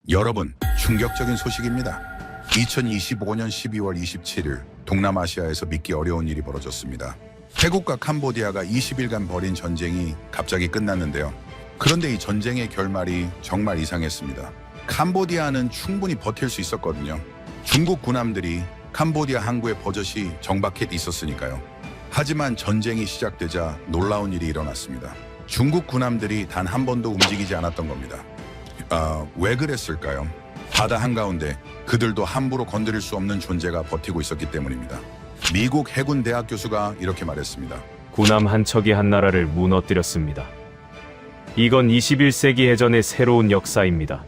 여러분, 충격적인 소식입니다. 2025년 12월 27일 동남아시아에서 믿기 어려운 일이 벌어졌습니다. 태국과 캄보디아가 20일간 벌인 전쟁이 갑자기 끝났는데요. 그런데 이 전쟁의 결말이 정말 이상했습니다. 캄보디아는 충분히 버틸 수 있었거든요. 중국 군함들이 캄보디아 항구에 버젓이 정박해 있었으니까요. 하지만 전쟁이 시작되자 놀라운 일이 일어났습니다. 중국 군함들이 단 한 번도 움직이지 않았던 겁니다. 왜 그랬을까요? 바다 한가운데 그들도 함부로 건드릴 수 없는 존재가 버티고 있었기 때문입니다. 미국 해군 대학 교수가 이렇게 말했습니다. 군함 한 척이 한 나라를 무너뜨렸습니다. 이건 21세기 해전의 새로운 역사입니다.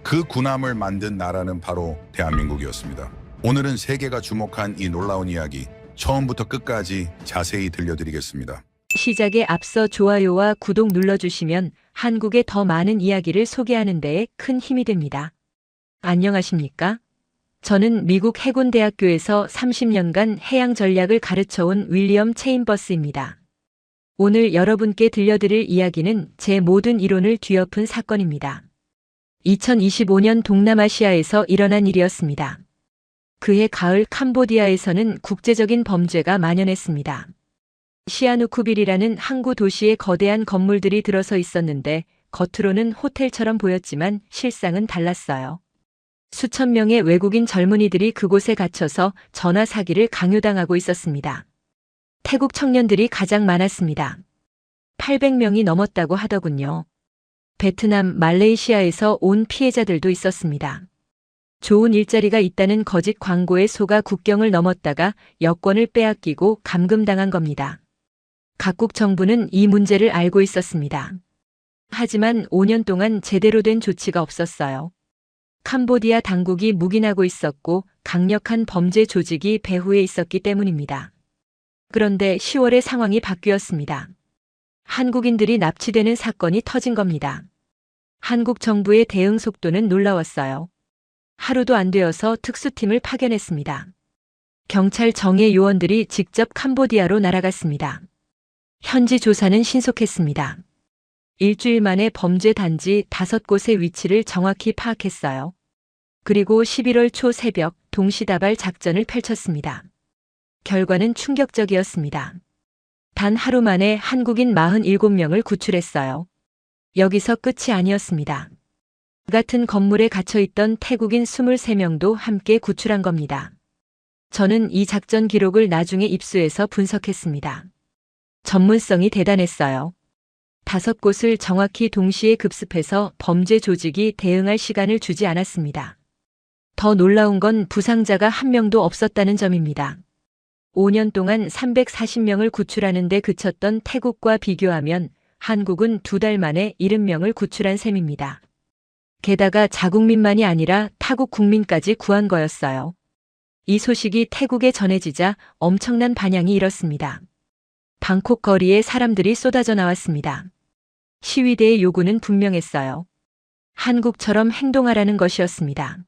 그 군함을 만든 나라는 바로 대한민국이었습니다. 오늘은 세계가 주목한 이 놀라운 이야기, 처음부터 끝까지 자세히 들려드리겠습니다. 시작에 앞서 좋아요와 구독 눌러주시면 한국의 더 많은 이야기를 소개하는 데에 큰 힘이 됩니다. 안녕하십니까? 저는 미국 해군대학교에서 30년간 해양 전략을 가르쳐온 윌리엄 체인버스입니다. 오늘 여러분께 들려드릴 이야기는 제 모든 이론을 뒤엎은 사건입니다. 2025년 동남아시아에서 일어난 일이었습니다. 그해 가을 캄보디아에서는 국제적인 범죄가 만연했습니다. 시아누쿠빌이라는 항구 도시에 거대한 건물들이 들어서 있었는데 겉으로는 호텔처럼 보였지만 실상은 달랐어요. 수천 명의 외국인 젊은이들이 그곳에 갇혀서 전화 사기를 강요당하고 있었습니다. 태국 청년들이 가장 많았습니다. 800명이 넘었다고 하더군요. 베트남, 말레이시아에서 온 피해자들도 있었습니다. 좋은 일자리가 있다는 거짓 광고에 속아 국경을 넘었다가 여권을 빼앗기고 감금당한 겁니다. 각국 정부는 이 문제를 알고 있었습니다. 하지만 5년 동안 제대로 된 조치가 없었어요. 캄보디아 당국이 묵인하고 있었고 강력한 범죄 조직이 배후에 있었기 때문입니다. 그런데 10월에 상황이 바뀌었습니다. 한국인들이 납치되는 사건이 터진 겁니다. 한국 정부의 대응 속도는 놀라웠어요. 하루도 안 되어서 특수팀을 파견했습니다. 경찰 정예 요원들이 직접 캄보디아로 날아갔습니다. 현지 조사는 신속했습니다. 일주일 만에 범죄 단지 5곳의 위치를 정확히 파악했어요. 그리고 11월 초 새벽 동시다발 작전을 펼쳤습니다. 결과는 충격적이었습니다. 단 하루 만에 한국인 47명을 구출했어요. 여기서 끝이 아니었습니다. 같은 건물에 갇혀있던 태국인 23명도 함께 구출한 겁니다. 저는 이 작전 기록을 나중에 입수해서 분석했습니다. 전문성이 대단했어요. 5곳을 정확히 동시에 급습해서 범죄 조직이 대응할 시간을 주지 않았습니다. 더 놀라운 건 부상자가 한 명도 없었다는 점입니다. 5년 동안 340명을 구출하는 데 그쳤던 태국과 비교하면 한국은 2달 만에 70명을 구출한 셈입니다. 게다가 자국민만이 아니라 타국 국민까지 구한 거였어요. 이 소식이 태국에 전해지자 엄청난 반향이 일었습니다. 방콕 거리에 사람들이 쏟아져 나왔습니다. 시위대의 요구는 분명했어요. 한국처럼 행동하라는 것이었습니다.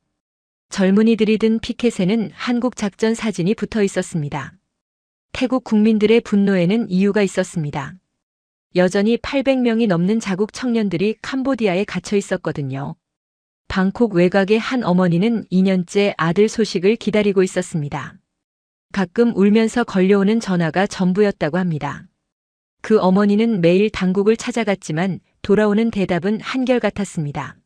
젊은이들이 든 피켓에는 한국 작전 사진이 붙어 있었습니다. 태국 국민들의 분노에는 이유가 있었습니다. 여전히 800명이 넘는 자국 청년들이 캄보디아에 갇혀 있었거든요. 방콕 외곽의 한 어머니는 2년째 아들 소식을 기다리고 있었습니다. 가끔 울면서 걸려오는 전화가 전부였다고 합니다. 그 어머니는 매일 당국을 찾아갔지만 돌아오는 대답은 한결같았습니다.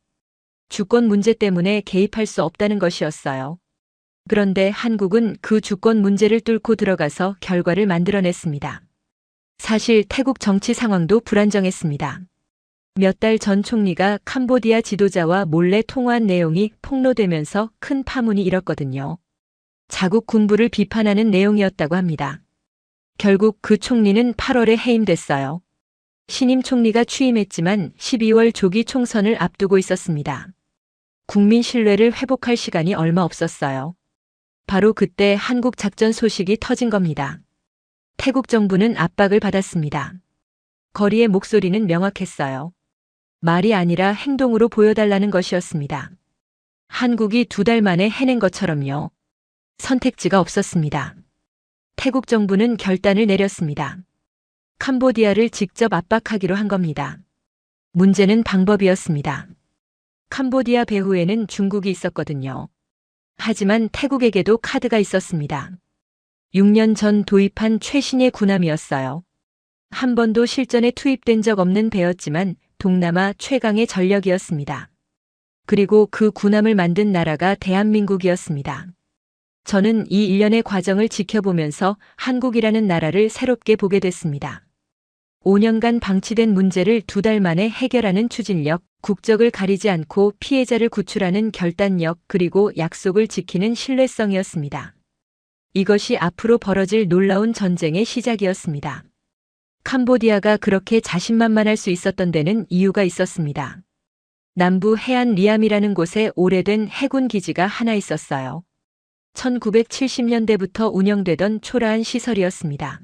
주권 문제 때문에 개입할 수 없다는 것이었어요. 그런데 한국은 그 주권 문제를 뚫고 들어가서 결과를 만들어냈습니다. 사실 태국 정치 상황도 불안정했습니다. 몇 달 전 총리가 캄보디아 지도자와 몰래 통화한 내용이 폭로되면서 큰 파문이 일었거든요. 자국 군부를 비판하는 내용이었다고 합니다. 결국 그 총리는 8월에 해임됐어요. 신임 총리가 취임했지만 12월 조기 총선을 앞두고 있었습니다. 국민 신뢰를 회복할 시간이 얼마 없었어요. 바로 그때 한국 작전 소식이 터진 겁니다. 태국 정부는 압박을 받았습니다. 거리의 목소리는 명확했어요. 말이 아니라 행동으로 보여달라는 것이었습니다. 한국이 2달 만에 해낸 것처럼요. 선택지가 없었습니다. 태국 정부는 결단을 내렸습니다. 캄보디아를 직접 압박하기로 한 겁니다. 문제는 방법이었습니다. 캄보디아 배후에는 중국이 있었거든요. 하지만 태국에게도 카드가 있었습니다. 6년 전 도입한 최신의 군함이었어요. 한 번도 실전에 투입된 적 없는 배였지만 동남아 최강의 전력이었습니다. 그리고 그 군함을 만든 나라가 대한민국이었습니다. 저는 이 일련의 과정을 지켜보면서 한국이라는 나라를 새롭게 보게 됐습니다. 5년간 방치된 문제를 2달 만에 해결하는 추진력, 국적을 가리지 않고 피해자를 구출하는 결단력, 그리고 약속을 지키는 신뢰성이었습니다. 이것이 앞으로 벌어질 놀라운 전쟁의 시작이었습니다. 캄보디아가 그렇게 자신만만할 수 있었던 데는 이유가 있었습니다. 남부 해안 리암이라는 곳에 오래된 해군 기지가 하나 있었어요. 1970년대부터 운영되던 초라한 시설이었습니다.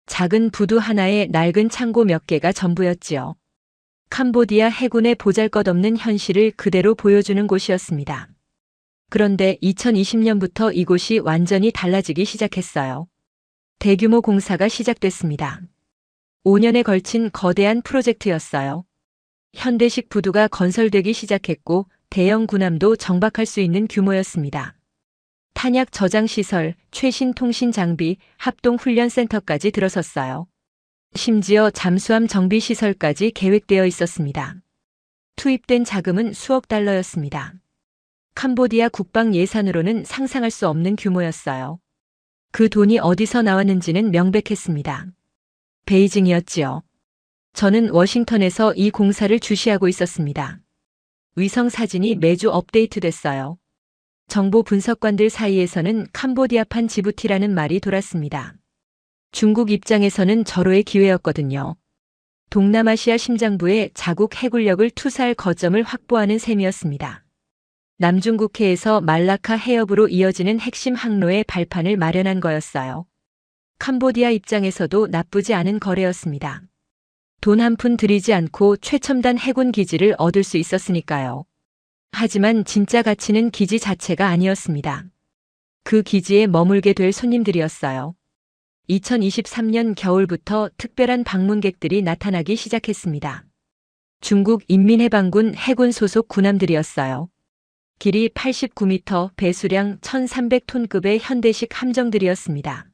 작은 부두 하나에 낡은 창고 몇 개가 전부였지요. 캄보디아 해군의 보잘것없는 현실을 그대로 보여주는 곳이었습니다. 그런데 2020년부터 이곳이 완전히 달라지기 시작했어요. 대규모 공사가 시작됐습니다. 5년에 걸친 거대한 프로젝트였어요. 현대식 부두가 건설되기 시작했고 대형 군함도 정박할 수 있는 규모였습니다. 탄약 저장 시설, 최신 통신 장비, 합동 훈련센터까지 들어섰어요. 심지어 잠수함 정비 시설까지 계획되어 있었습니다. 투입된 자금은 수억 달러였습니다. 캄보디아 국방 예산으로는 상상할 수 없는 규모였어요. 그 돈이 어디서 나왔는지는 명백했습니다. 베이징이었지요. 저는 워싱턴에서 이 공사를 주시하고 있었습니다. 위성 사진이 매주 업데이트됐어요. 정보 분석관들 사이에서는 캄보디아판 지부티라는 말이 돌았습니다. 중국 입장에서는 절호의 기회였거든요. 동남아시아 심장부에 자국 해군력을 투사할 거점을 확보하는 셈이었습니다. 남중국해에서 말라카 해협으로 이어지는 핵심 항로의 발판을 마련한 거였어요. 캄보디아 입장에서도 나쁘지 않은 거래였습니다. 돈 한 푼 들이지 않고 최첨단 해군 기지를 얻을 수 있었으니까요. 하지만 진짜 가치는 기지 자체가 아니었습니다. 그 기지에 머물게 될 손님들이었어요. 2023년 겨울부터 특별한 방문객들이 나타나기 시작했습니다. 중국 인민해방군 해군 소속 군함들이었어요. 길이 89m, 배수량 1300톤급의 현대식 함정들이었습니다.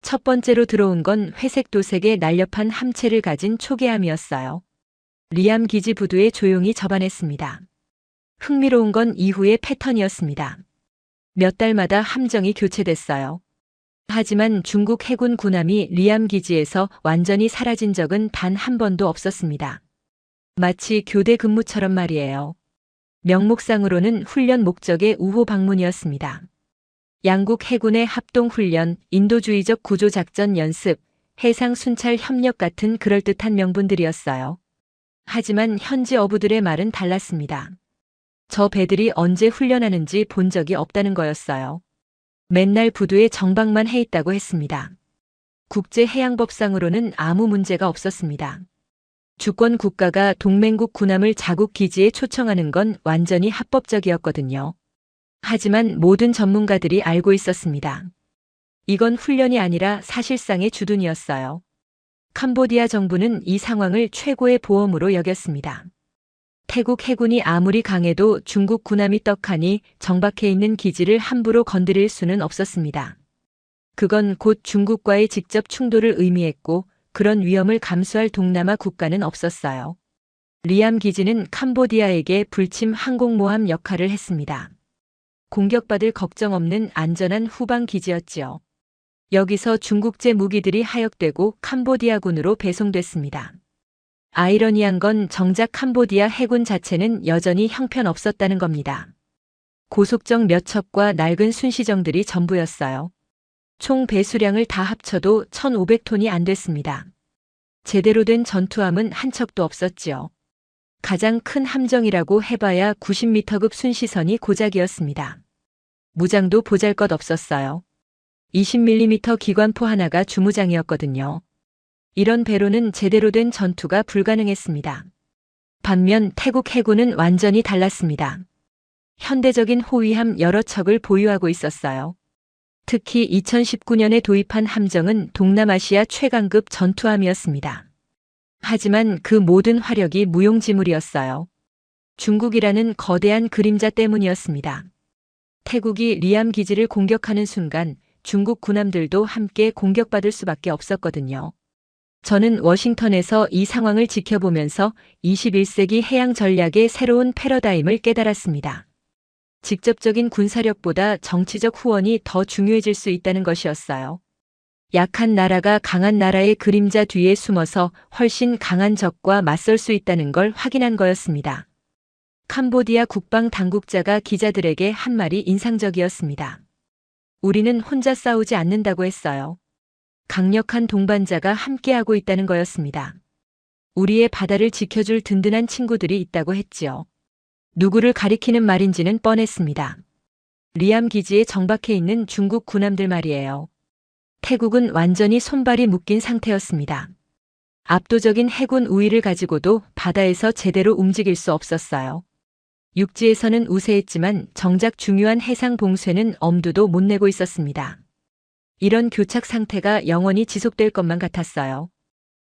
첫 번째로 들어온 건 회색 도색의 날렵한 함체를 가진 초계함이었어요. 리암 기지 부두에 조용히 접안했습니다. 흥미로운 건 이후의 패턴이었습니다. 몇 달마다 함정이 교체됐어요. 하지만 중국 해군 군함이 리암 기지에서 완전히 사라진 적은 단 한 번도 없었습니다. 마치 교대 근무처럼 말이에요. 명목상으로는 훈련 목적의 우호 방문이었습니다. 양국 해군의 합동훈련, 인도주의적 구조작전 연습, 해상 순찰 협력 같은 그럴듯한 명분들이었어요. 하지만 현지 어부들의 말은 달랐습니다. 저 배들이 언제 훈련하는지 본 적이 없다는 거였어요. 맨날 부두에 정박만 해 있다고 했습니다. 국제해양법상으로는 아무 문제가 없었습니다. 주권 국가가 동맹국 군함을 자국 기지에 초청하는 건 완전히 합법적이었거든요. 하지만 모든 전문가들이 알고 있었습니다. 이건 훈련이 아니라 사실상의 주둔이었어요. 캄보디아 정부는 이 상황을 최고의 보험으로 여겼습니다. 태국 해군이 아무리 강해도 중국 군함이 떡하니 정박해 있는 기지를 함부로 건드릴 수는 없었습니다. 그건 곧 중국과의 직접 충돌을 의미했고 그런 위험을 감수할 동남아 국가는 없었어요. 리암 기지는 캄보디아에게 불침 항공모함 역할을 했습니다. 공격받을 걱정 없는 안전한 후방 기지였지요. 여기서 중국제 무기들이 하역되고 캄보디아군으로 배송됐습니다. 아이러니한 건 정작 캄보디아 해군 자체는 여전히 형편없었다는 겁니다. 고속정 몇 척과 낡은 순시정들이 전부였어요. 총 배수량을 다 합쳐도 1,500톤이 안 됐습니다. 제대로 된 전투함은 한 척도 없었지요. 가장 큰 함정이라고 해봐야 90m급 순시선이 고작이었습니다. 무장도 보잘것없었어요. 20mm 기관포 하나가 주무장이었거든요. 이런 배로는 제대로 된 전투가 불가능했습니다. 반면 태국 해군은 완전히 달랐습니다. 현대적인 호위함 여러 척을 보유하고 있었어요. 특히 2019년에 도입한 함정은 동남아시아 최강급 전투함이었습니다. 하지만 그 모든 화력이 무용지물이었어요. 중국이라는 거대한 그림자 때문이었습니다. 태국이 리암 기지를 공격하는 순간 중국 군함들도 함께 공격받을 수밖에 없었거든요. 저는 워싱턴에서 이 상황을 지켜보면서 21세기 해양 전략의 새로운 패러다임을 깨달았습니다. 직접적인 군사력보다 정치적 후원이 더 중요해질 수 있다는 것이었어요. 약한 나라가 강한 나라의 그림자 뒤에 숨어서 훨씬 강한 적과 맞설 수 있다는 걸 확인한 거였습니다. 캄보디아 국방 당국자가 기자들에게 한 말이 인상적이었습니다. 우리는 혼자 싸우지 않는다고 했어요. 강력한 동반자가 함께하고 있다는 거였습니다. 우리의 바다를 지켜줄 든든한 친구들이 있다고 했지요. 누구를 가리키는 말인지는 뻔했습니다. 리암 기지에 정박해 있는 중국 군함들 말이에요. 태국은 완전히 손발이 묶인 상태였습니다. 압도적인 해군 우위를 가지고도 바다에서 제대로 움직일 수 없었어요. 육지에서는 우세했지만 정작 중요한 해상 봉쇄는 엄두도 못 내고 있었습니다. 이런 교착 상태가 영원히 지속될 것만 같았어요.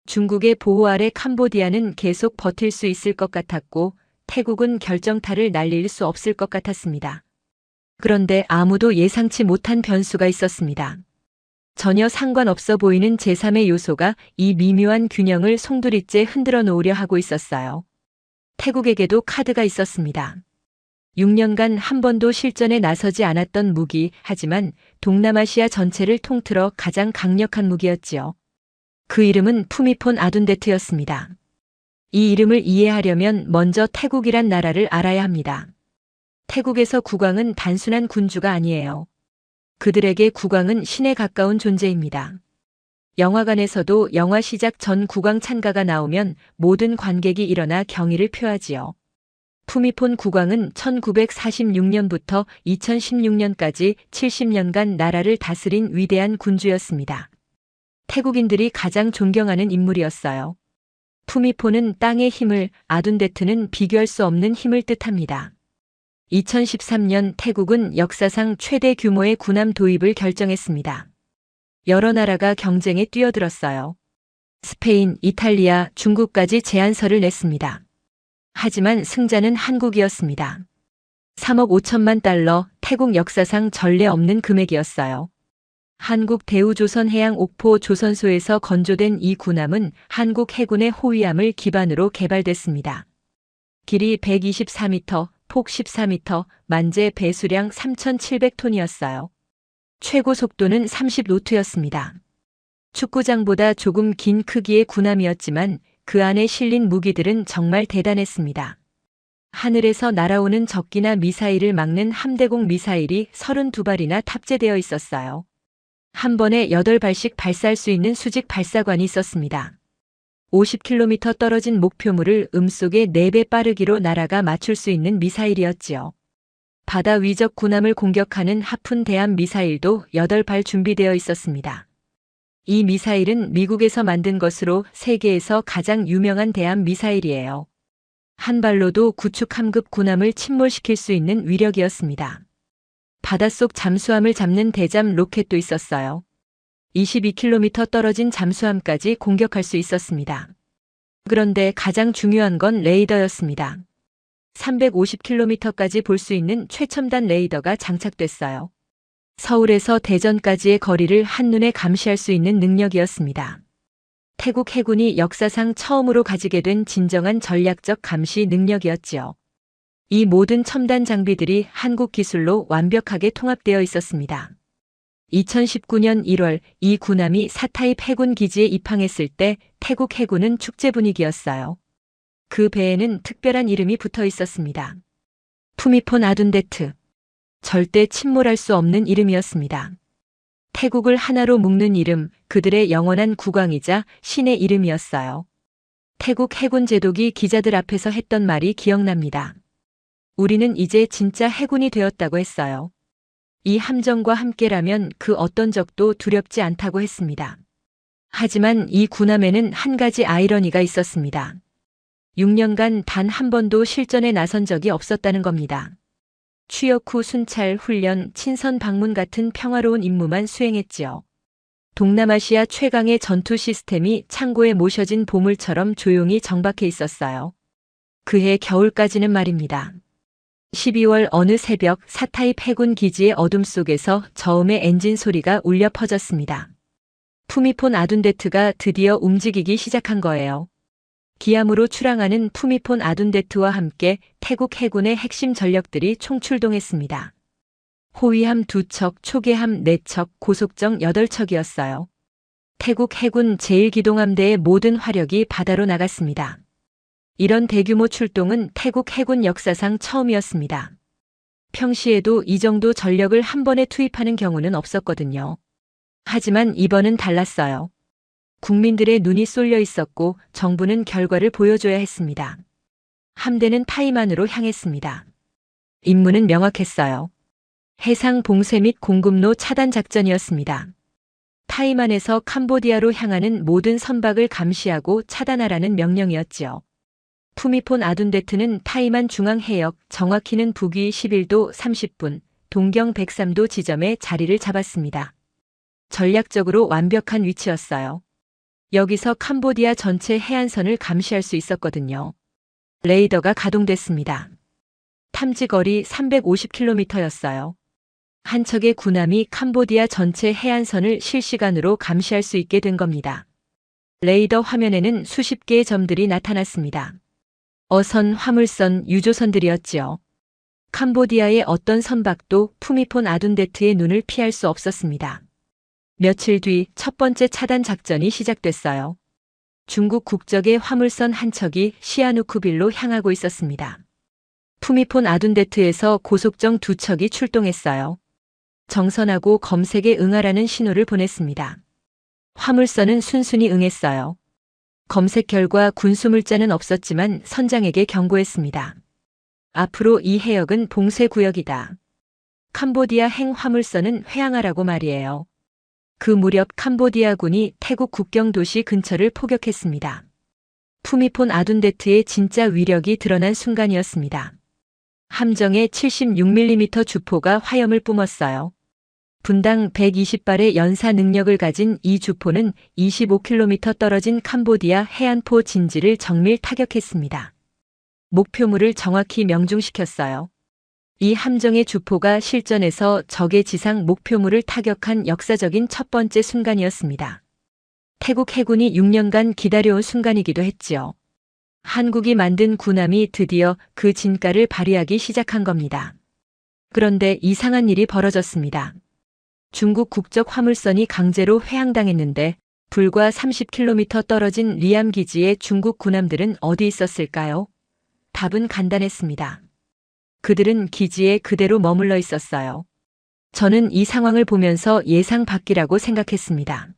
중국의 보호 아래 캄보디아는 계속 버틸 수 있을 것 같았고 태국은 결정타를 날릴 수 없을 것 같았습니다. 그런데 아무도 예상치 못한 변수가 있었습니다. 전혀 상관없어 보이는 제3의 요소가 이 미묘한 균형을 송두리째 흔들어 놓으려 하고 있었어요. 태국에게도 카드가 있었습니다. 6년간 한 번도 실전에 나서지 않았던 무기, 하지만 동남아시아 전체를 통틀어 가장 강력한 무기였지요. 그 이름은 푸미폰 아둔데트였습니다. 이 이름을 이해하려면 먼저 태국이란 나라를 알아야 합니다. 태국에서 국왕은 단순한 군주가 아니에요. 그들에게 국왕은 신에 가까운 존재입니다. 영화관에서도 영화 시작 전 국왕 찬가가 나오면 모든 관객이 일어나 경의를 표하지요. 푸미폰 국왕은 1946년부터 2016년까지 70년간 나라를 다스린 위대한 군주였습니다. 태국인들이 가장 존경하는 인물이었어요. 푸미폰은 땅의 힘을, 아둔데트는 비교할 수 없는 힘을 뜻합니다. 2013년 태국은 역사상 최대 규모의 군함 도입을 결정했습니다. 여러 나라가 경쟁에 뛰어들었어요. 스페인, 이탈리아, 중국까지 제안서를 냈습니다. 하지만 승자는 한국이었습니다. 3억 5천만 달러, 태국 역사상 전례 없는 금액이었어요. 한국 대우조선해양 옥포 조선소에서 건조된 이 군함은 한국 해군의 호위함을 기반으로 개발됐습니다. 길이 124m, 폭 14m, 만재 배수량 3,700톤이었어요. 최고 속도는 30노트였습니다. 축구장보다 조금 긴 크기의 군함이었지만 그 안에 실린 무기들은 정말 대단했습니다. 하늘에서 날아오는 적기나 미사일을 막는 함대공 미사일이 32발이나 탑재되어 있었어요. 한 번에 8발씩 발사할 수 있는 수직 발사관이 있었습니다. 50km 떨어진 목표물을 음속에 4배 빠르기로 날아가 맞출 수 있는 미사일이었지요. 바다 위적 군함을 공격하는 하푼 대함 미사일도 8발 준비되어 있었습니다. 이 미사일은 미국에서 만든 것으로 세계에서 가장 유명한 대함 미사일이에요. 한 발로도 구축 함급 군함을 침몰시킬 수 있는 위력이었습니다. 바닷속 잠수함을 잡는 대잠 로켓도 있었어요. 22km 떨어진 잠수함까지 공격할 수 있었습니다. 그런데 가장 중요한 건 레이더였습니다. 350km까지 볼 수 있는 최첨단 레이더가 장착됐어요. 서울에서 대전까지의 거리를 한눈에 감시할 수 있는 능력이었습니다. 태국 해군이 역사상 처음으로 가지게 된 진정한 전략적 감시 능력이었지요. 이 모든 첨단 장비들이 한국 기술로 완벽하게 통합되어 있었습니다. 2019년 1월 이 군함이 사타입 해군 기지에 입항했을 때 태국 해군은 축제 분위기였어요. 그 배에는 특별한 이름이 붙어 있었습니다. 푸미폰 아둔데트. 절대 침몰할 수 없는 이름이었습니다. 태국을 하나로 묶는 이름, 그들의 영원한 국왕이자 신의 이름이었어요. 태국 해군 제독이 기자들 앞에서 했던 말이 기억납니다. 우리는 이제 진짜 해군이 되었다고 했어요. 이 함정과 함께라면 그 어떤 적도 두렵지 않다고 했습니다. 하지만 이 군함에는 한 가지 아이러니가 있었습니다. 6년간 단 한 번도 실전에 나선 적이 없었다는 겁니다. 취역 후 순찰, 훈련, 친선 방문 같은 평화로운 임무만 수행했지요. 동남아시아 최강의 전투 시스템이 창고에 모셔진 보물처럼 조용히 정박해 있었어요. 그해 겨울까지는 말입니다. 12월 어느 새벽 사타입 해군 기지의 어둠 속에서 저음의 엔진 소리가 울려 퍼졌습니다. 푸미폰 아둔데트가 드디어 움직이기 시작한 거예요. 기암으로 출항하는 푸미폰 아둔데트와 함께 태국 해군의 핵심 전력들이 총출동했습니다. 호위함 2척, 초계함 4척, 고속정 8척이었어요. 태국 해군 제1기동함대의 모든 화력이 바다로 나갔습니다. 이런 대규모 출동은 태국 해군 역사상 처음이었습니다. 평시에도 이 정도 전력을 한 번에 투입하는 경우는 없었거든요. 하지만 이번은 달랐어요. 국민들의 눈이 쏠려 있었고 정부는 결과를 보여줘야 했습니다. 함대는 타이만으로 향했습니다. 임무는 명확했어요. 해상 봉쇄 및 공급로 차단 작전이었습니다. 타이만에서 캄보디아로 향하는 모든 선박을 감시하고 차단하라는 명령이었지요. 푸미폰 아둔데트는 타이만 중앙해역, 정확히는 북위 11도 30분, 동경 103도 지점에 자리를 잡았습니다. 전략적으로 완벽한 위치였어요. 여기서 캄보디아 전체 해안선을 감시할 수 있었거든요. 레이더가 가동됐습니다. 탐지거리 350km였어요. 한 척의 군함이 캄보디아 전체 해안선을 실시간으로 감시할 수 있게 된 겁니다. 레이더 화면에는 수십 개의 점들이 나타났습니다. 어선, 화물선, 유조선들이었지요. 캄보디아의 어떤 선박도 푸미폰 아둔데트의 눈을 피할 수 없었습니다. 며칠 뒤 첫 번째 차단 작전이 시작됐어요. 중국 국적의 화물선 한 척이 시아누쿠빌로 향하고 있었습니다. 푸미폰 아둔데트에서 고속정 2척이 출동했어요. 정선하고 검색에 응하라는 신호를 보냈습니다. 화물선은 순순히 응했어요. 검색 결과 군수물자는 없었지만 선장에게 경고했습니다. 앞으로 이 해역은 봉쇄구역이다. 캄보디아 행 화물선은 회항하라고 말이에요. 그 무렵 캄보디아군이 태국 국경 도시 근처를 포격했습니다. 푸미폰 아둔데트의 진짜 위력이 드러난 순간이었습니다. 함정에 76mm 주포가 화염을 뿜었어요. 분당 120발의 연사 능력을 가진 이 주포는 25km 떨어진 캄보디아 해안포 진지를 정밀 타격했습니다. 목표물을 정확히 명중시켰어요. 이 함정의 주포가 실전에서 적의 지상 목표물을 타격한 역사적인 첫 번째 순간이었습니다. 태국 해군이 6년간 기다려온 순간이기도 했지요. 한국이 만든 군함이 드디어 그 진가를 발휘하기 시작한 겁니다. 그런데 이상한 일이 벌어졌습니다. 중국 국적 화물선이 강제로 회항당했는데 불과 30km 떨어진 리암 기지의 중국 군함들은 어디 있었을까요? 답은 간단했습니다. 그들은 기지에 그대로 머물러 있었어요. 저는 이 상황을 보면서 예상 밖이라고 생각했습니다.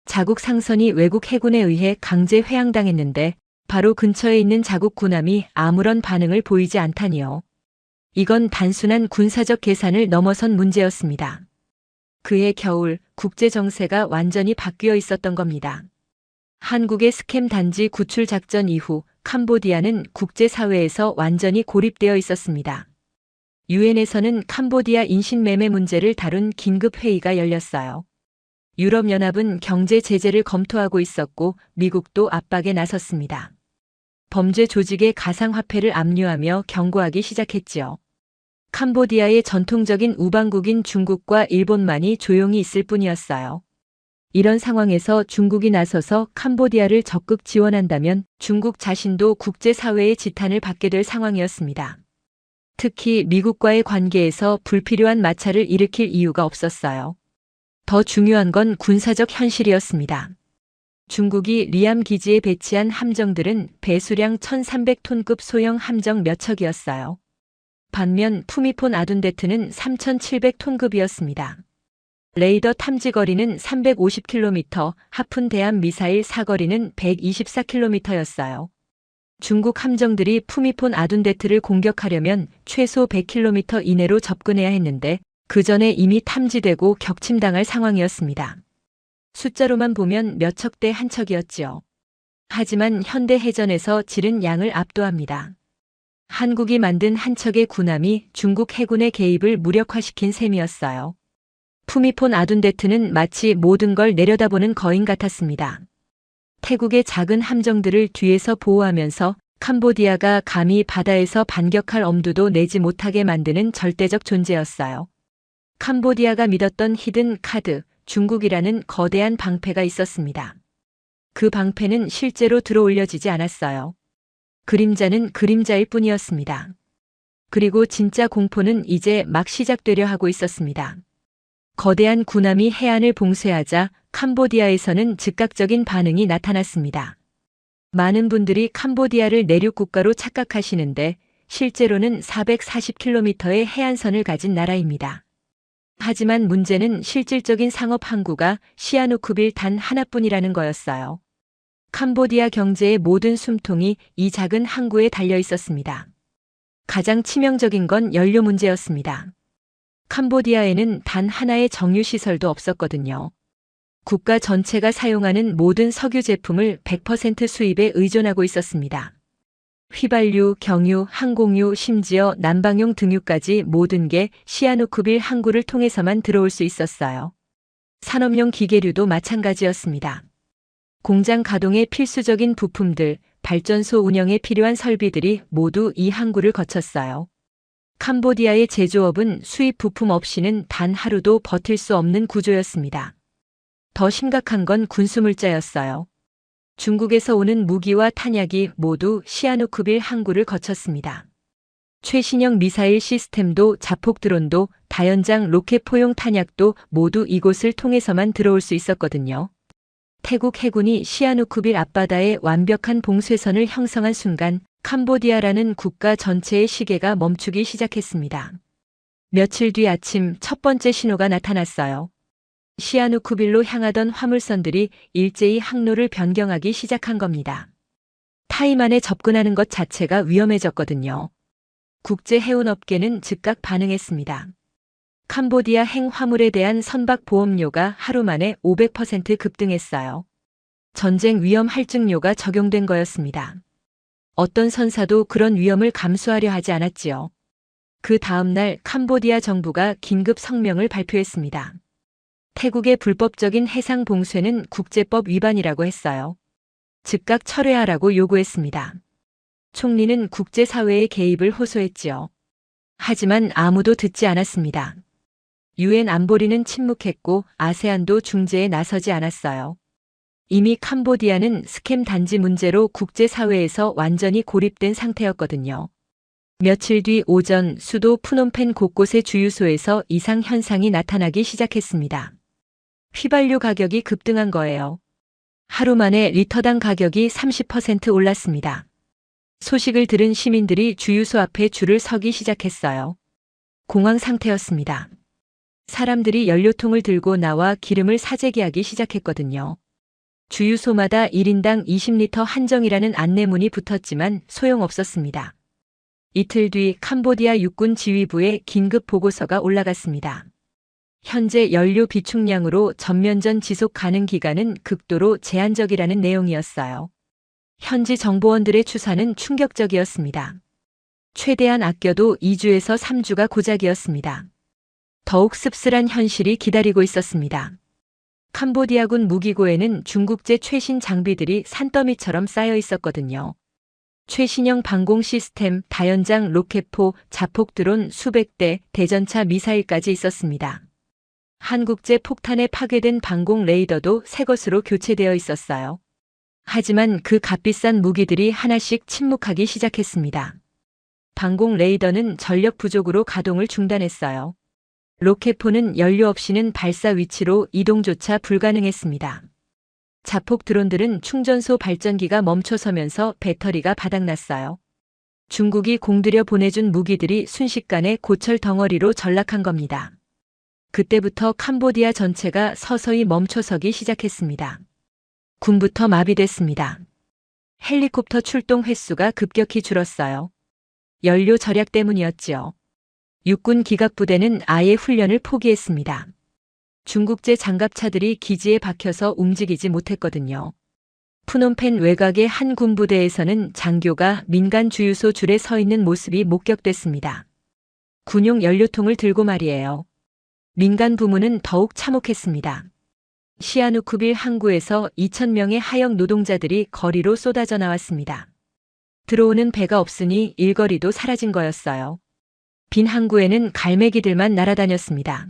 자국 상선이 외국 해군에 의해 강제 회항당했는데 바로 근처에 있는 자국 군함이 아무런 반응을 보이지 않다니요. 이건 단순한 군사적 계산을 넘어선 문제였습니다. 그해 겨울 국제 정세가 완전히 바뀌어 있었던 겁니다. 한국의 스캠 단지 구출 작전 이후 캄보디아는 국제사회에서 완전히 고립되어 있었습니다. 유엔에서는 캄보디아 인신매매 문제를 다룬 긴급회의가 열렸어요. 유럽연합은 경제 제재를 검토하고 있었고 미국도 압박에 나섰습니다. 범죄 조직의 가상화폐를 압류하며 경고하기 시작했지요. 캄보디아의 전통적인 우방국인 중국과 일본만이 조용히 있을 뿐이었어요. 이런 상황에서 중국이 나서서 캄보디아를 적극 지원한다면 중국 자신도 국제사회의 지탄을 받게 될 상황이었습니다. 특히 미국과의 관계에서 불필요한 마찰을 일으킬 이유가 없었어요. 더 중요한 건 군사적 현실이었습니다. 중국이 리암 기지에 배치한 함정들은 배수량 1300톤급 소형 함정 몇 척이었어요. 반면 푸미폰 아둔데트는 3700톤급이었습니다. 레이더 탐지거리는 350km, 하푼 대함 미사일 사거리는 124km였어요. 중국 함정들이 푸미폰 아둔데트를 공격하려면 최소 100km 이내로 접근해야 했는데 그 전에 이미 탐지되고 격침당할 상황이었습니다. 숫자로만 보면 몇 척대 한 척이었지요. 하지만 현대 해전에서 질은 양을 압도합니다. 한국이 만든 한 척의 군함이 중국 해군의 개입을 무력화시킨 셈이었어요. 푸미폰 아둔데트는 마치 모든 걸 내려다보는 거인 같았습니다. 태국의 작은 함정들을 뒤에서 보호하면서 캄보디아가 감히 바다에서 반격할 엄두도 내지 못하게 만드는 절대적 존재였어요. 캄보디아가 믿었던 히든 카드, 중국이라는 거대한 방패가 있었습니다. 그 방패는 실제로 들어올려지지 않았어요. 그림자는 그림자일 뿐이었습니다. 그리고 진짜 공포는 이제 막 시작되려 하고 있었습니다. 거대한 군함이 해안을 봉쇄하자 캄보디아에서는 즉각적인 반응이 나타났습니다. 많은 분들이 캄보디아를 내륙 국가로 착각하시는데 실제로는 440km의 해안선을 가진 나라입니다. 하지만 문제는 실질적인 상업 항구가 시아누쿠빌 단 하나뿐이라는 거였어요. 캄보디아 경제의 모든 숨통이 이 작은 항구에 달려 있었습니다. 가장 치명적인 건 연료 문제였습니다. 캄보디아에는 단 하나의 정유시설도 없었거든요. 국가 전체가 사용하는 모든 석유 제품을 100% 수입에 의존하고 있었습니다. 휘발유, 경유, 항공유, 심지어 난방용 등유까지 모든 게 시아누쿠빌 항구를 통해서만 들어올 수 있었어요. 산업용 기계류도 마찬가지였습니다. 공장 가동에 필수적인 부품들, 발전소 운영에 필요한 설비들이 모두 이 항구를 거쳤어요. 캄보디아의 제조업은 수입 부품 없이는 단 하루도 버틸 수 없는 구조였습니다. 더 심각한 건 군수물자였어요. 중국에서 오는 무기와 탄약이 모두 시아누쿠빌 항구를 거쳤습니다. 최신형 미사일 시스템도 자폭 드론도 다연장 로켓 포용 탄약도 모두 이곳을 통해서만 들어올 수 있었거든요. 태국 해군이 시아누쿠빌 앞바다에 완벽한 봉쇄선을 형성한 순간 캄보디아라는 국가 전체의 시계가 멈추기 시작했습니다. 며칠 뒤 아침 첫 번째 신호가 나타났어요. 시아누쿠빌로 향하던 화물선들이 일제히 항로를 변경하기 시작한 겁니다. 타이만에 접근하는 것 자체가 위험해졌거든요. 국제 해운업계는 즉각 반응했습니다. 캄보디아 행 화물에 대한 선박 보험료가 하루 만에 500% 급등했어요. 전쟁 위험 할증료가 적용된 거였습니다. 어떤 선사도 그런 위험을 감수하려 하지 않았지요. 그 다음 날 캄보디아 정부가 긴급 성명을 발표했습니다. 태국의 불법적인 해상 봉쇄는 국제법 위반이라고 했어요. 즉각 철회하라고 요구했습니다. 총리는 국제사회의 개입을 호소했지요. 하지만 아무도 듣지 않았습니다. 유엔 안보리는 침묵했고 아세안도 중재에 나서지 않았어요. 이미 캄보디아는 스캠 단지 문제로 국제사회에서 완전히 고립된 상태였거든요. 며칠 뒤 오전 수도 푸놈펜 곳곳의 주유소에서 이상 현상이 나타나기 시작했습니다. 휘발유 가격이 급등한 거예요. 하루 만에 리터당 가격이 30% 올랐습니다. 소식을 들은 시민들이 주유소 앞에 줄을 서기 시작했어요. 공황 상태였습니다. 사람들이 연료통을 들고 나와 기름을 사재기하기 시작했거든요. 주유소마다 1인당 20리터 한정이라는 안내문이 붙었지만 소용없었습니다. 이틀 뒤 캄보디아 육군 지휘부에 긴급 보고서가 올라갔습니다. 현재 연료 비축량으로 전면전 지속 가능 기간은 극도로 제한적이라는 내용이었어요. 현지 정보원들의 추산은 충격적이었습니다. 최대한 아껴도 2주에서 3주가 고작이었습니다. 더욱 씁쓸한 현실이 기다리고 있었습니다. 캄보디아군 무기고에는 중국제 최신 장비들이 산더미처럼 쌓여 있었거든요. 최신형 방공 시스템, 다연장 로켓포, 자폭 드론 수백 대, 대전차 미사일까지 있었습니다. 한국제 폭탄에 파괴된 방공 레이더도 새 것으로 교체되어 있었어요. 하지만 그 값비싼 무기들이 하나씩 침묵하기 시작했습니다. 방공 레이더는 전력 부족으로 가동을 중단했어요. 로켓포는 연료 없이는 발사 위치로 이동조차 불가능했습니다. 자폭 드론들은 충전소 발전기가 멈춰서면서 배터리가 바닥났어요. 중국이 공들여 보내준 무기들이 순식간에 고철 덩어리로 전락한 겁니다. 그때부터 캄보디아 전체가 서서히 멈춰서기 시작했습니다. 군부터 마비됐습니다. 헬리콥터 출동 횟수가 급격히 줄었어요. 연료 절약 때문이었지요. 육군 기갑부대는 아예 훈련을 포기했습니다. 중국제 장갑차들이 기지에 박혀서 움직이지 못했거든요. 푸놈펜 외곽의 한 군부대에서는 장교가 민간 주유소 줄에 서 있는 모습이 목격됐습니다. 군용 연료통을 들고 말이에요. 민간 부문은 더욱 참혹했습니다. 시아누쿠빌 항구에서 2,000명의 하역 노동자들이 거리로 쏟아져 나왔습니다. 들어오는 배가 없으니 일거리도 사라진 거였어요. 빈 항구에는 갈매기들만 날아다녔습니다.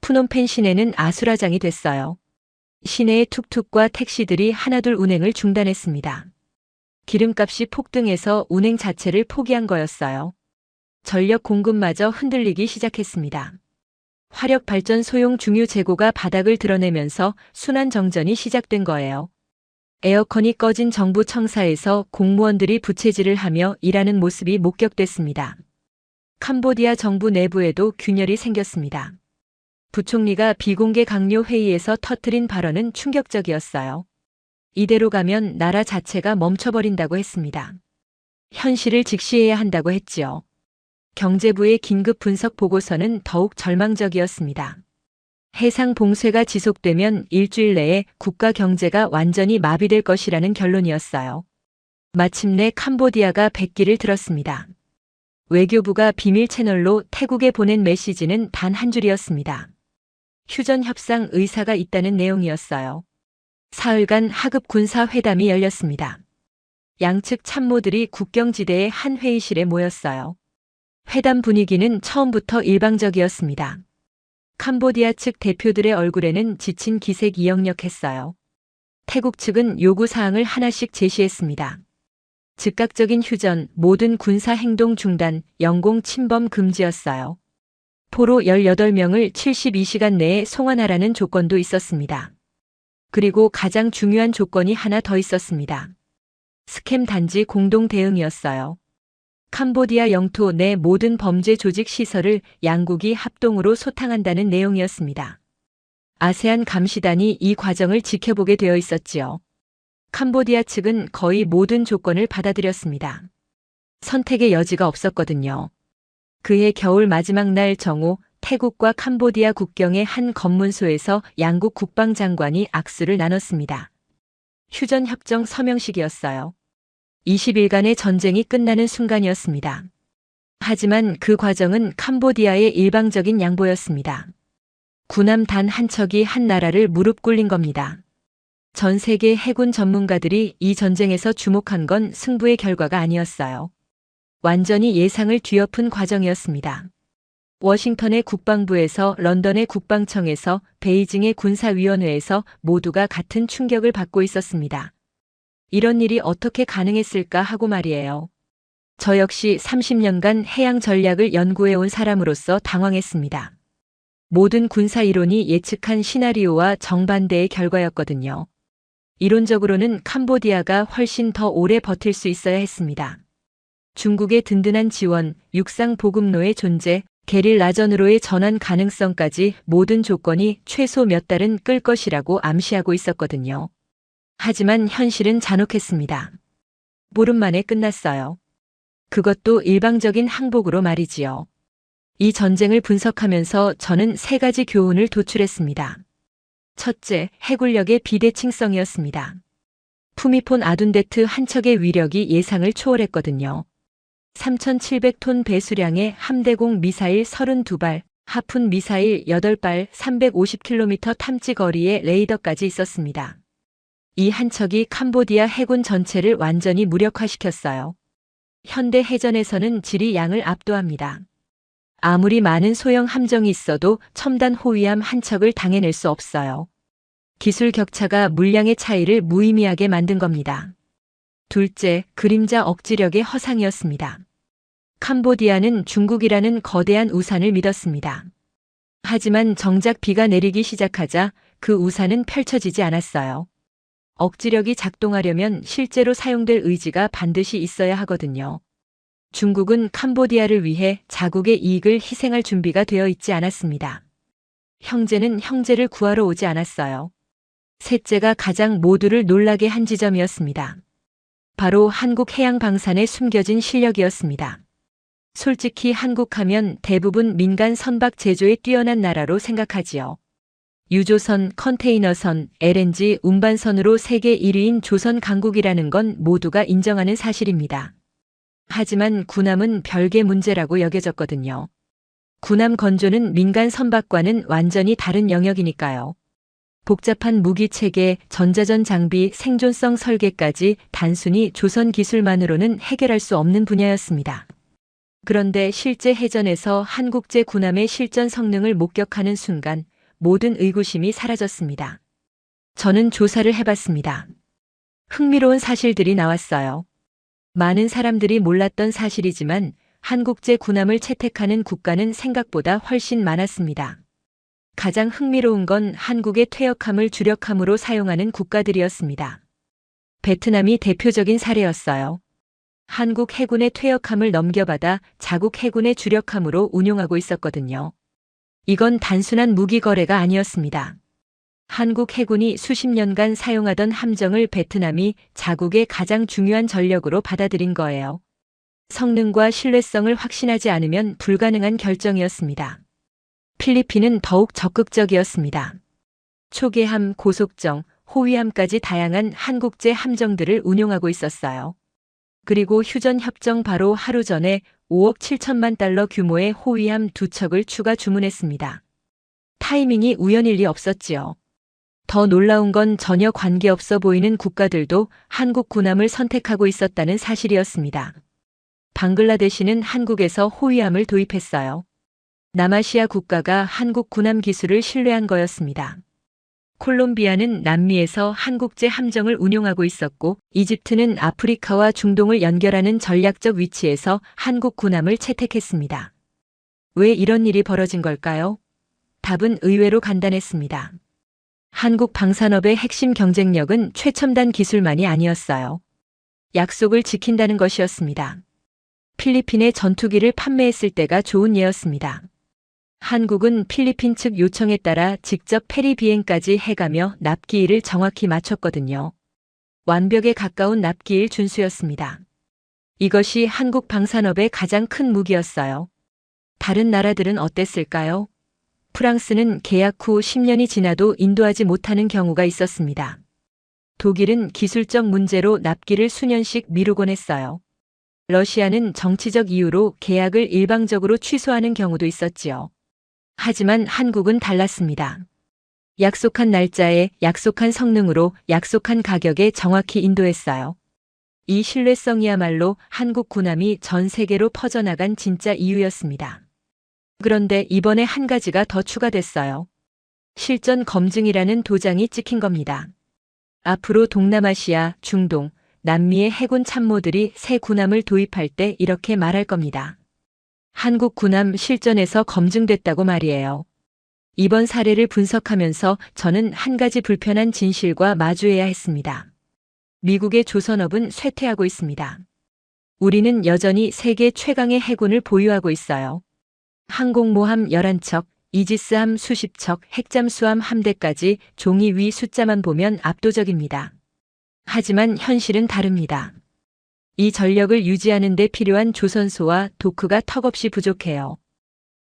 푸놈펜 시내는 아수라장이 됐어요. 시내의 툭툭과 택시들이 하나둘 운행을 중단했습니다. 기름값이 폭등해서 운행 자체를 포기한 거였어요. 전력 공급마저 흔들리기 시작했습니다. 화력 발전 소용 중유 재고가 바닥을 드러내면서 순환 정전이 시작된 거예요. 에어컨이 꺼진 정부 청사에서 공무원들이 부채질을 하며 일하는 모습이 목격됐습니다. 캄보디아 정부 내부에도 균열이 생겼습니다. 부총리가 비공개 강요 회의에서 터뜨린 발언은 충격적이었어요. 이대로 가면 나라 자체가 멈춰버린다고 했습니다. 현실을 직시해야 한다고 했지요. 경제부의 긴급 분석 보고서는 더욱 절망적이었습니다. 해상 봉쇄가 지속되면 일주일 내에 국가 경제가 완전히 마비될 것이라는 결론이었어요. 마침내 캄보디아가 백기를 들었습니다. 외교부가 비밀 채널로 태국에 보낸 메시지는 단 한 줄이었습니다. 휴전 협상 의사가 있다는 내용이었어요. 사흘간 하급 군사 회담이 열렸습니다. 양측 참모들이 국경지대의 한 회의실에 모였어요. 회담 분위기는 처음부터 일방적이었습니다. 캄보디아 측 대표들의 얼굴에는 지친 기색이 역력했어요. 태국 측은 요구사항을 하나씩 제시했습니다. 즉각적인 휴전, 모든 군사 행동 중단, 영공 침범 금지였어요. 포로 18명을 72시간 내에 송환하라는 조건도 있었습니다. 그리고 가장 중요한 조건이 하나 더 있었습니다. 스캠 단지 공동 대응이었어요. 캄보디아 영토 내 모든 범죄 조직 시설을 양국이 합동으로 소탕한다는 내용이었습니다. 아세안 감시단이 이 과정을 지켜보게 되어 있었지요. 캄보디아 측은 거의 모든 조건을 받아들였습니다. 선택의 여지가 없었거든요. 그해 겨울 마지막 날 정오, 태국과 캄보디아 국경의 한 검문소에서 양국 국방장관이 악수를 나눴습니다. 휴전협정 서명식이었어요. 20일간의 전쟁이 끝나는 순간이었습니다. 하지만 그 과정은 캄보디아의 일방적인 양보였습니다. 군함 단 한 척이 한 나라를 무릎 꿇린 겁니다. 전 세계 해군 전문가들이 이 전쟁에서 주목한 건 승부의 결과가 아니었어요. 완전히 예상을 뒤엎은 과정이었습니다. 워싱턴의 국방부에서 런던의 국방청에서 베이징의 군사위원회에서 모두가 같은 충격을 받고 있었습니다. 이런 일이 어떻게 가능했을까 하고 말이에요. 저 역시 30년간 해양 전략을 연구해온 사람으로서 당황했습니다. 모든 군사 이론이 예측한 시나리오와 정반대의 결과였거든요. 이론적으로는 캄보디아가 훨씬 더 오래 버틸 수 있어야 했습니다. 중국의 든든한 지원, 육상 보급로의 존재, 게릴라전으로의 전환 가능성까지 모든 조건이 최소 몇 달은 끌 것이라고 암시하고 있었거든요. 하지만 현실은 잔혹했습니다. 보름 만에 끝났어요. 그것도 일방적인 항복으로 말이지요. 이 전쟁을 분석하면서 저는 3가지 교훈을 도출했습니다. 첫째, 해군력의 비대칭성이었습니다. 푸미폰 아둔데트 한 척의 위력이 예상을 초월했거든요. 3,700톤 배수량의 함대공 미사일 32발, 하푼 미사일 8발, 350km 탐지 거리의 레이더까지 있었습니다. 이 한 척이 캄보디아 해군 전체를 완전히 무력화시켰어요. 현대 해전에서는 질이 양을 압도합니다. 아무리 많은 소형 함정이 있어도 첨단 호위함 한 척을 당해낼 수 없어요. 기술 격차가 물량의 차이를 무의미하게 만든 겁니다. 둘째, 그림자 억지력의 허상이었습니다. 캄보디아는 중국이라는 거대한 우산을 믿었습니다. 하지만 정작 비가 내리기 시작하자 그 우산은 펼쳐지지 않았어요. 억지력이 작동하려면 실제로 사용될 의지가 반드시 있어야 하거든요. 중국은 캄보디아를 위해 자국의 이익을 희생할 준비가 되어 있지 않았습니다. 형제는 형제를 구하러 오지 않았어요. 셋째가 가장 모두를 놀라게 한 지점이었습니다. 바로 한국 해양방산에 숨겨진 실력이었습니다. 솔직히 한국하면 대부분 민간 선박 제조에 뛰어난 나라로 생각하지요. 유조선, 컨테이너선, LNG 운반선으로 세계 1위인 조선 강국이라는 건 모두가 인정하는 사실입니다. 하지만 군함은 별개 문제라고 여겨졌거든요. 군함 건조는 민간 선박과는 완전히 다른 영역이니까요. 복잡한 무기 체계, 전자전 장비, 생존성 설계까지 단순히 조선 기술만으로는 해결할 수 없는 분야였습니다. 그런데 실제 해전에서 한국제 군함의 실전 성능을 목격하는 순간 모든 의구심이 사라졌습니다. 저는 조사를 해봤습니다. 흥미로운 사실들이 나왔어요. 많은 사람들이 몰랐던 사실이지만 한국제 군함을 채택하는 국가는 생각보다 훨씬 많았습니다. 가장 흥미로운 건 한국의 퇴역함을 주력함으로 사용하는 국가들이었습니다. 베트남이 대표적인 사례였어요. 한국 해군의 퇴역함을 넘겨받아 자국 해군의 주력함으로 운용하고 있었거든요. 이건 단순한 무기 거래가 아니었습니다. 한국 해군이 수십 년간 사용하던 함정을 베트남이 자국의 가장 중요한 전력으로 받아들인 거예요. 성능과 신뢰성을 확신하지 않으면 불가능한 결정이었습니다. 필리핀은 더욱 적극적이었습니다. 초계함, 고속정, 호위함까지 다양한 한국제 함정들을 운용하고 있었어요. 그리고 휴전협정 바로 하루 전에 5억 7천만 달러 규모의 호위함 2척을 추가 주문했습니다. 타이밍이 우연일 리 없었지요. 더 놀라운 건 전혀 관계없어 보이는 국가들도 한국 군함을 선택하고 있었다는 사실이었습니다. 방글라데시는 한국에서 호위함을 도입했어요. 남아시아 국가가 한국 군함 기술을 신뢰한 거였습니다. 콜롬비아는 남미에서 한국제 함정을 운용하고 있었고, 이집트는 아프리카와 중동을 연결하는 전략적 위치에서 한국 군함을 채택했습니다. 왜 이런 일이 벌어진 걸까요? 답은 의외로 간단했습니다. 한국 방산업의 핵심 경쟁력은 최첨단 기술만이 아니었어요. 약속을 지킨다는 것이었습니다. 필리핀에 전투기를 판매했을 때가 좋은 예였습니다. 한국은 필리핀 측 요청에 따라 직접 페리 비행까지 해가며 납기일을 정확히 맞췄거든요. 완벽에 가까운 납기일 준수였습니다. 이것이 한국 방산업의 가장 큰 무기였어요. 다른 나라들은 어땠을까요? 프랑스는 계약 후 10년이 지나도 인도하지 못하는 경우가 있었습니다. 독일은 기술적 문제로 납기를 수년씩 미루곤 했어요. 러시아는 정치적 이유로 계약을 일방적으로 취소하는 경우도 있었지요. 하지만 한국은 달랐습니다. 약속한 날짜에 약속한 성능으로 약속한 가격에 정확히 인도했어요. 이 신뢰성이야말로 한국 군함이 전 세계로 퍼져나간 진짜 이유였습니다. 그런데 이번에 한 가지가 더 추가됐어요. 실전 검증이라는 도장이 찍힌 겁니다. 앞으로 동남아시아, 중동, 남미의 해군 참모들이 새 군함을 도입할 때 이렇게 말할 겁니다. 한국 군함 실전에서 검증됐다고 말이에요. 이번 사례를 분석하면서 저는 한 가지 불편한 진실과 마주해야 했습니다. 미국의 조선업은 쇠퇴하고 있습니다. 우리는 여전히 세계 최강의 해군을 보유하고 있어요. 항공모함 11척, 이지스함 수십 척, 핵잠수함 함대까지 종이 위 숫자만 보면 압도적입니다. 하지만 현실은 다릅니다. 이 전력을 유지하는 데 필요한 조선소와 도크가 턱없이 부족해요.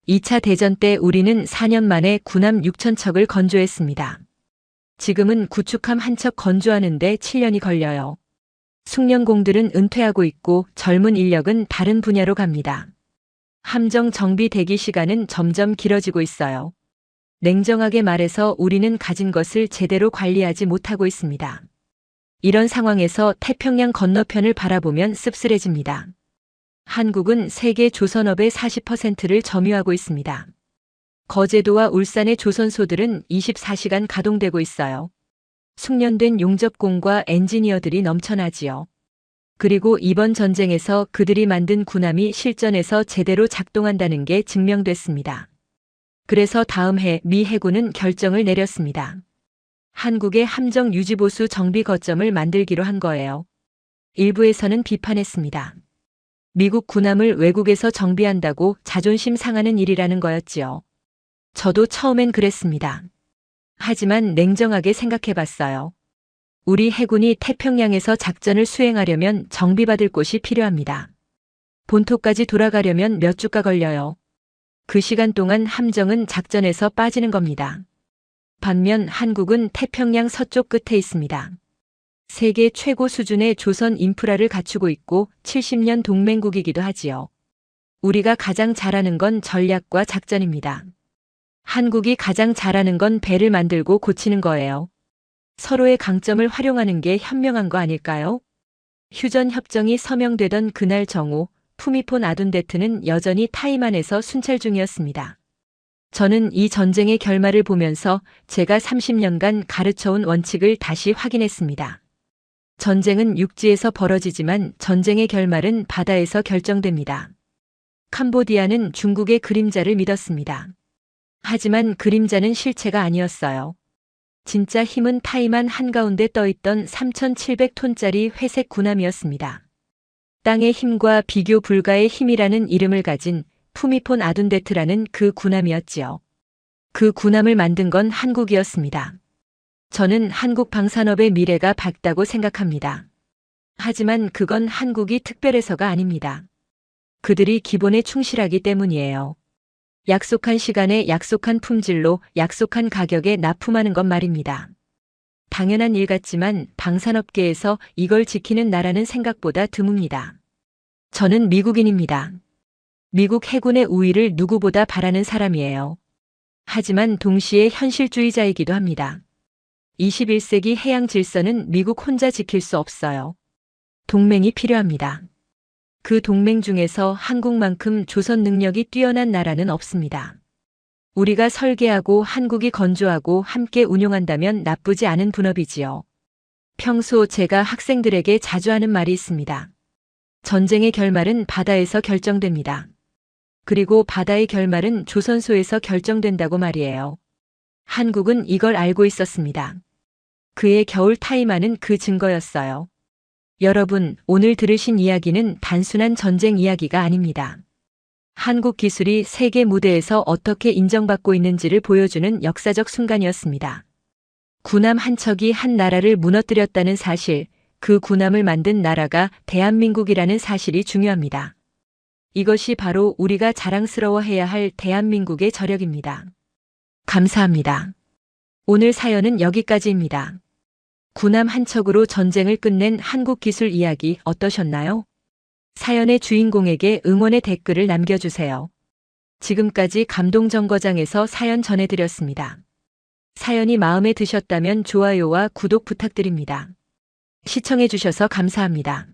2차 대전 때 우리는 4년 만에 군함 6,000척을 건조했습니다. 지금은 구축함 한 척 건조하는데 7년이 걸려요. 숙련공들은 은퇴하고 있고 젊은 인력은 다른 분야로 갑니다. 함정 정비 대기 시간은 점점 길어지고 있어요. 냉정하게 말해서 우리는 가진 것을 제대로 관리하지 못하고 있습니다. 이런 상황에서 태평양 건너편을 바라보면 씁쓸해집니다. 한국은 세계 조선업의 40%를 점유하고 있습니다. 거제도와 울산의 조선소들은 24시간 가동되고 있어요. 숙련된 용접공과 엔지니어들이 넘쳐나지요. 그리고 이번 전쟁에서 그들이 만든 군함이 실전에서 제대로 작동한다는 게 증명됐습니다. 그래서 다음 해 미 해군은 결정을 내렸습니다. 한국의 함정 유지보수 정비 거점을 만들기로 한 거예요. 일부에서는 비판했습니다. 미국 군함을 외국에서 정비한다고 자존심 상하는 일이라는 거였지요. 저도 처음엔 그랬습니다. 하지만 냉정하게 생각해봤어요. 우리 해군이 태평양에서 작전을 수행하려면 정비받을 곳이 필요합니다. 본토까지 돌아가려면 몇 주가 걸려요. 그 시간 동안 함정은 작전에서 빠지는 겁니다. 반면 한국은 태평양 서쪽 끝에 있습니다. 세계 최고 수준의 조선 인프라를 갖추고 있고 70년 동맹국이기도 하지요. 우리가 가장 잘하는 건 전략과 작전입니다. 한국이 가장 잘하는 건 배를 만들고 고치는 거예요. 서로의 강점을 활용하는 게 현명한 거 아닐까요? 휴전 협정이 서명되던 그날 정오, 푸미폰 아둔데트는 여전히 타이만에서 순찰 중이었습니다. 저는 이 전쟁의 결말을 보면서 제가 30년간 가르쳐온 원칙을 다시 확인했습니다. 전쟁은 육지에서 벌어지지만 전쟁의 결말은 바다에서 결정됩니다. 캄보디아는 중국의 그림자를 믿었습니다. 하지만 그림자는 실체가 아니었어요. 진짜 힘은 타이만 한가운데 떠있던 3,700톤짜리 회색 군함이었습니다. 땅의 힘과 비교 불가의 힘이라는 이름을 가진 푸미폰 아둔데트라는 그 군함이었지요. 그 군함을 만든 건 한국이었습니다. 저는 한국 방산업의 미래가 밝다고 생각합니다. 하지만 그건 한국이 특별해서가 아닙니다. 그들이 기본에 충실하기 때문이에요. 약속한 시간에 약속한 품질로 약속한 가격에 납품하는 것 말입니다. 당연한 일 같지만 방산업계에서 이걸 지키는 나라는 생각보다 드뭅니다. 저는 미국인입니다. 미국 해군의 우위를 누구보다 바라는 사람이에요. 하지만 동시에 현실주의자이기도 합니다. 21세기 해양 질서는 미국 혼자 지킬 수 없어요. 동맹이 필요합니다. 그 동맹 중에서 한국만큼 조선 능력이 뛰어난 나라는 없습니다. 우리가 설계하고 한국이 건조하고 함께 운용한다면 나쁘지 않은 분업이지요. 평소 제가 학생들에게 자주 하는 말이 있습니다. 전쟁의 결말은 바다에서 결정됩니다. 그리고 바다의 결말은 조선소에서 결정된다고 말이에요. 한국은 이걸 알고 있었습니다. 그의 겨울 타이만은 그 증거였어요. 여러분, 오늘 들으신 이야기는 단순한 전쟁 이야기가 아닙니다. 한국 기술이 세계 무대에서 어떻게 인정받고 있는지를 보여주는 역사적 순간이었습니다. 군함 한 척이 한 나라를 무너뜨렸다는 사실, 그 군함을 만든 나라가 대한민국이라는 사실이 중요합니다. 이것이 바로 우리가 자랑스러워해야 할 대한민국의 저력입니다. 감사합니다. 오늘 사연은 여기까지입니다. 군함 한 척으로 전쟁을 끝낸 한국 기술 이야기 어떠셨나요? 사연의 주인공에게 응원의 댓글을 남겨주세요. 지금까지 감동정거장에서 사연 전해드렸습니다. 사연이 마음에 드셨다면 좋아요와 구독 부탁드립니다. 시청해주셔서 감사합니다.